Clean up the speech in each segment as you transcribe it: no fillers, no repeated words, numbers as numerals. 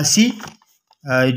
80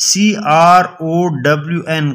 CROWN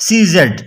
CZECH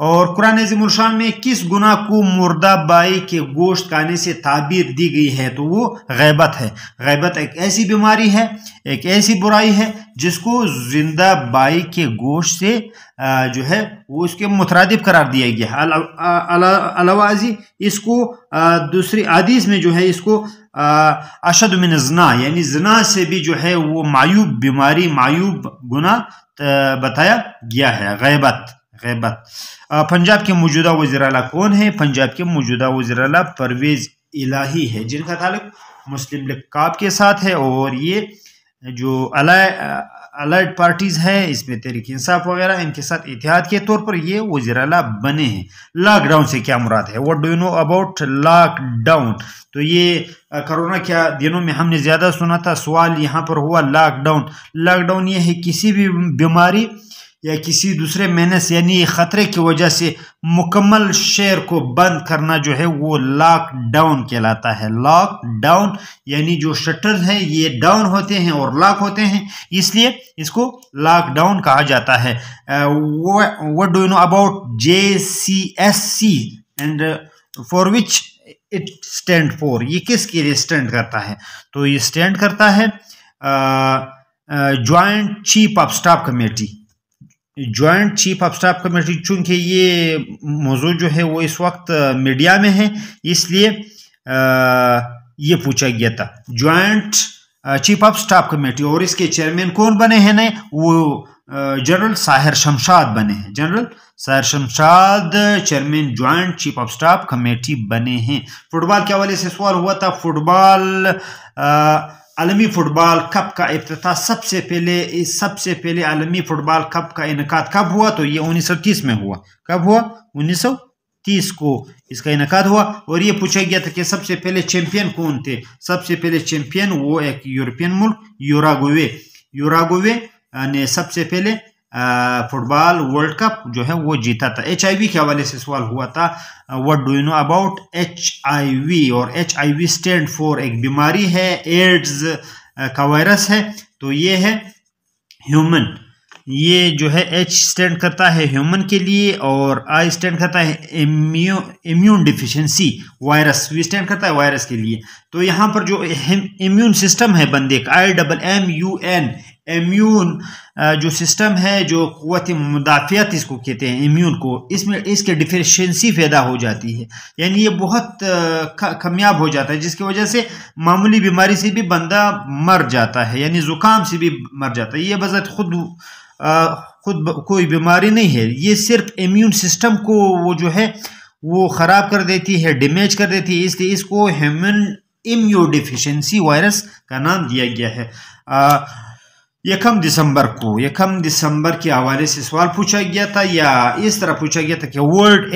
اور قرآن عظیم الشان میں کس گناہ کو مردہ بائی کے گوشت کھانے سے تعبیر دی گئی ہے؟ تو وہ غیبت ہے۔ غیبت ایک ایسی بیماری ہے، ایک ایسی برائی ہے جس کو زندہ بائی کے گوشت سے جو ہے وہ اس کے مترادف قرار دیا گیا۔ علاوہ ازیں اس کو دوسری حدیث میں جو ہے اس کو اشد من الزنا، یعنی زنا سے بھی جو ہے وہ معیوب بیماری، معیوب گناہ بتایا گیا ہے، غیبت۔ پنجاب کے موجودہ وزیر اعلیٰ کون ہے؟ پنجاب کے موجودہ وزیر اعلیٰ پرویز الہی ہے، جن کا تعلق مسلم لیگ کاپ کے ساتھ ہے، اور یہ جو الائڈ پارٹیز ہے اس میں تحریک انصاف وغیرہ، ان کے ساتھ اتحاد کے طور پر یہ وزیر اعلیٰ بنے ہیں۔ لاک ڈاؤن سے کیا مراد ہے؟ What do you know about lockdown? تو یہ کرونا کے دنوں میں ہم نے زیادہ سنا تھا، سوال یہاں پر ہوا لاک ڈاؤن۔ لاک ڈاؤن یہ ہے کسی بھی بیماری یا کسی دوسرے مینس یعنی خطرے کی وجہ سے مکمل شہر کو بند کرنا جو ہے وہ لاک ڈاؤن کہلاتا ہے۔ لاک ڈاؤن یعنی جو شٹرز ہیں یہ ڈاؤن ہوتے ہیں اور لاک ہوتے ہیں، اس لیے اس کو لاک ڈاؤن کہا جاتا ہے۔ what do you know about JCSC and for which it stand for؟ یہ کس کے لیے اسٹینڈ کرتا ہے؟ تو یہ اسٹینڈ کرتا ہے joint chief of staff committee. Joint chief of staff committee, چونکہ یہ موضوع جو ہے وہ اس وقت میڈیا میں ہے اس لیے یہ پوچھا گیا تھا، joint chief of staff committee, اور اس کے چیئرمین کون بنے ہیں نئے؟ وہ جنرل ساحر شمشاد بنے ہیں۔ General Sahir Shamshad chairman joint chief of staff committee بنے ہیں۔ فٹ بال کے حوالے سے سوال ہوا تھا، فٹ بال عالمی فٹ بال کپ کا افتتاح سب سے پہلے عالمی فٹ بال کپ کا انعقاد کب ہوا؟ تو یہ 1930 میں ہوا۔ کب ہوا؟ 1930 کو اس کا انعقاد ہوا، اور یہ پوچھا گیا تھا کہ سب سے پہلے چیمپئن کون تھے؟ سب سے پہلے چیمپئن وہ ایک یورپین ملک یوراگوے نے سب سے پہلے فٹ بال ورلڈ کپ جو ہے وہ جیتا تھا۔ HIV کے حوالے سے سوال ہوا تھا، what do you know about HIV؟ اور HIV اسٹینڈ فور ایک بیماری ہے، ایڈز کا وائرس ہے، تو یہ ہے ہیومن۔ یہ جو ہے H اسٹینڈ کرتا ہے ہیومن کے لیے، اور I اسٹینڈ کرتا ہے immune deficiency virus, V stand کرتا ہے وائرس کے لیے۔ تو یہاں پر جو امیون سسٹم ہے بندے کا IMMUN، امیون جو سسٹم ہے، جو قوت مدافعت اس کو کہتے ہیں امیون کو، اس میں اس کے ڈیفیشنسی پیدا ہو جاتی ہے، یعنی یہ بہت کمیاب ہو جاتا ہے، جس کی وجہ سے معمولی بیماری سے بھی بندہ مر جاتا ہے، یعنی زکام سے بھی مر جاتا ہے۔ یہ بذات خود کوئی بیماری نہیں ہے، یہ صرف امیون سسٹم کو وہ جو ہے وہ خراب کر دیتی ہے، ڈیمیج کر دیتی ہے، اس لیے اس کو ہیومن امیون ڈیفیشنسی وائرس کا نام دیا گیا ہے۔ 1 دسمبر کے حوالے سے سوال پوچھا گیا تھا، یا اس طرح پوچھا گیا تھا کہ ورلڈ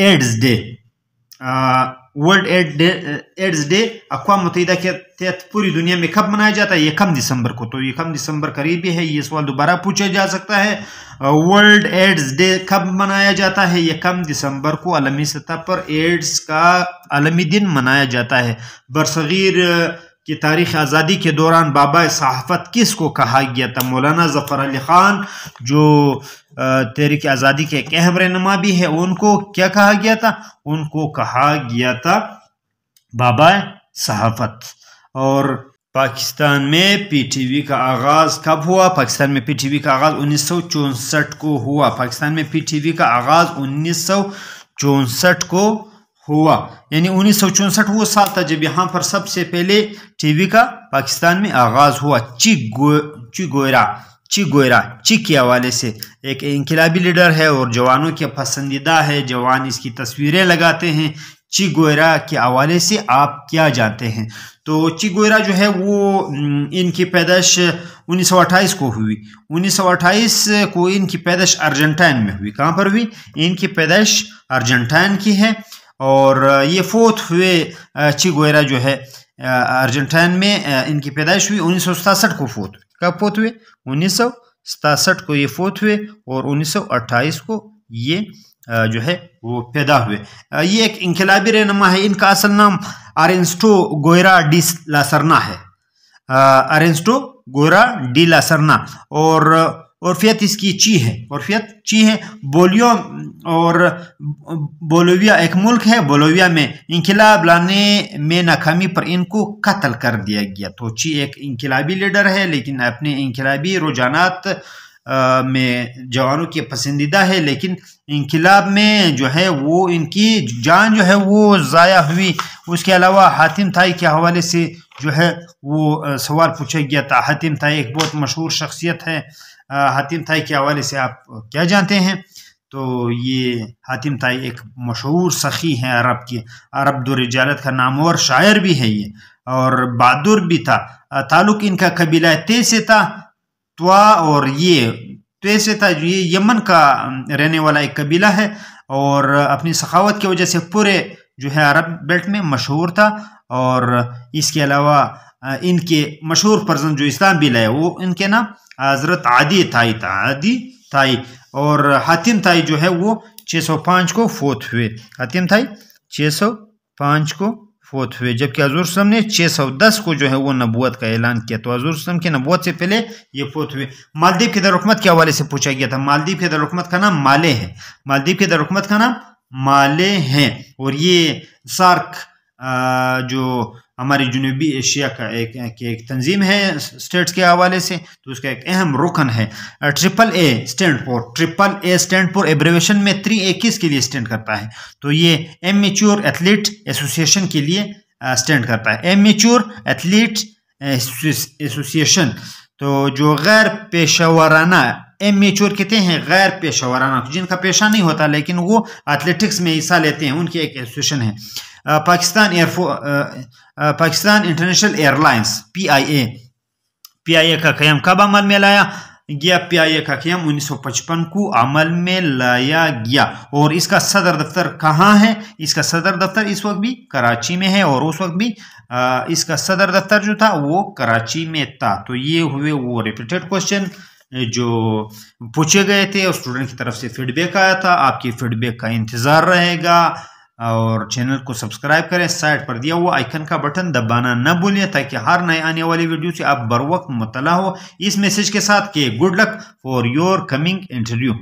ایڈز ڈے اقوام متحدہ کے تحت پوری دنیا میں کب منایا جاتا ہے؟ 1 دسمبر کو۔ تو 1 دسمبر قریب ہی ہے، یہ سوال دوبارہ پوچھا جا سکتا ہے۔ ورلڈ ایڈز ڈے کب منایا جاتا ہے؟ 1 دسمبر کو عالمی سطح پر ایڈز کا عالمی دن منایا جاتا ہے۔ برصغیر کی تاریخ آزادی کے دوران بابا صحافت کس کو کہا گیا تھا؟ مولانا ظفر علی خان جو تحریک آزادی کے ایک اہم رہنما بھی ہے، ان کو کیا کہا گیا تھا؟ ان کو کہا گیا تھا بابا صحافت۔ اور پاکستان میں PTV کا آغاز کب ہوا؟ پاکستان میں PTV کا آغاز 1964 کو ہوا۔ پاکستان میں PTV کا آغاز 1964 کو ہوا، یعنی 1964 وہ سال تھا جب یہاں پر سب سے پہلے ٹی وی کا پاکستان میں آغاز ہوا۔ چی کے حوالے سے ایک انقلابی لیڈر ہے اور جوانوں کے پسندیدہ ہے، جوان اس کی تصویریں لگاتے ہیں۔ چی گوئرا کے حوالے سے آپ کیا جانتے ہیں؟ تو چی گوئرا جو ہے وہ ان کی پیدائش 1928 کو ہوئی۔ 1928 کو ان کی پیدائش ارجنٹائن میں ہوئی۔ کہاں پر ہوئی؟ ان کی پیدائش ارجنٹائن کی ہے، اور یہ فوت ہوئے چی گوئرا جو ہے ارجنٹائن میں ان کی پیدائش ہوئی 1967 کو فوت ہوئی۔ کب فوت ہوئے؟ 1967 کو یہ فوت ہوئے، اور 1928 کو یہ جو ہے وہ پیدا ہوئے۔ یہ ایک انقلابی رہنما ہے، ان کا اصل نام ارنسٹو گوئرا ڈی لا سرنا ہے، ارنسٹو گوئرا ڈی لا سرنا، اور عرفیت اس کی چی ہے، عرفیت چی ہے۔ بولیو اور بولیویا ایک ملک ہے، بولیویا میں انقلاب لانے میں ناکامی پر ان کو قتل کر دیا گیا۔ تو چی ایک انقلابی لیڈر ہے، لیکن اپنے انقلابی رجحانات میں جوانوں کی پسندیدہ ہے، لیکن انقلاب میں جو ہے وہ ان کی جان جو ہے وہ ضائع ہوئی۔ اس کے علاوہ حاتم طائی کے حوالے سے جو ہے وہ سوال پوچھا گیا تھا۔ حاتم طائی ایک بہت مشہور شخصیت ہے، حاتم طائی کے حوالے سے آپ کیا جانتے ہیں؟ تو یہ حاتم طائی ایک مشہور سخی ہیں عرب کی، عرب دو رجالت کا نامور شاعر بھی ہے یہ، اور بہادر بھی تھا۔ تعلق ان کا قبیلہ تے سے تھا، توا، اور یہ تے سے تھا، یہ یمن کا رہنے والا ایک قبیلہ ہے، اور اپنی سخاوت کی وجہ سے پورے جو ہے عرب بیلٹ میں مشہور تھا۔ اور اس کے علاوہ ان کے مشہور پرزن جو اسلام بھی لائے وہ ان کے نام حضرت عدی طائی تھا، عدی طائی۔ اور حاتم طائی جو ہے وہ 605 کو فوت ہوئے، حاتم طائی 605 کو فوت ہوئے، جبکہ حضور صلی اللہ علیہ وسلم نے 610 کو جو ہے وہ نبوت کا اعلان کیا۔ تو حضور صلی اللہ علیہ وسلم کی نبوت سے پہلے یہ فوت ہوئے۔ مالدیپ کے دارالحکومت کے حوالے سے پوچھا گیا تھا۔ مالدیپ کے دارالحکومت کا نام مالے ہے، مالدیپ کے دارالحکومت کا نام مالے ہیں، اور یہ سارک جو ہماری جنوبی ایشیا کا ایک تنظیم ہے اسٹیٹس کے حوالے سے، تو اس کا ایک اہم رکن ہے۔ Triple a stand for abbreviation میں 3A کس کے لیے اسٹینڈ کرتا ہے؟ تو یہ امیچور ایتھلیٹ ایسوسیشن کے لیے اسٹینڈ کرتا ہے، امیچور ایتھلیٹ ایسوسیشن۔ تو جو غیر پیشہ ورانہ، امیچور کہتے ہیں غیر پیشہ ورانہ، جن کا پیشہ نہیں ہوتا لیکن وہ ایتھلیٹکس میں حصہ لیتے ہیں، ان کی ایک ایسوسیشن ہے۔ Pakistan international air lines PIA کا قیام کب عمل میں لایا گیا؟ PIA کا قیام 1955 کو عمل میں لایا گیا، اور اس کا صدر دفتر کہاں ہے؟ اس کا صدر دفتر اس وقت بھی کراچی میں ہے، اور اس وقت بھی اس کا صدر دفتر جو تھا وہ کراچی میں تھا۔ تو یہ ہوئے وہ ریپیٹڈ کوشچن جو پوچھے گئے تھے، اور اسٹوڈنٹ کی طرف سے فیڈ بیک آیا تھا۔ آپ کی فیڈ بیک کا انتظار رہے گا، اور چینل کو سبسکرائب کریں، سائٹ پر دیا ہوا آئیکن کا بٹن دبانا نہ بھولیں تاکہ ہر نئے آنے والی ویڈیو سے آپ بر وقت مطلع ہو، اس میسج کے ساتھ کہ good luck for your coming interview.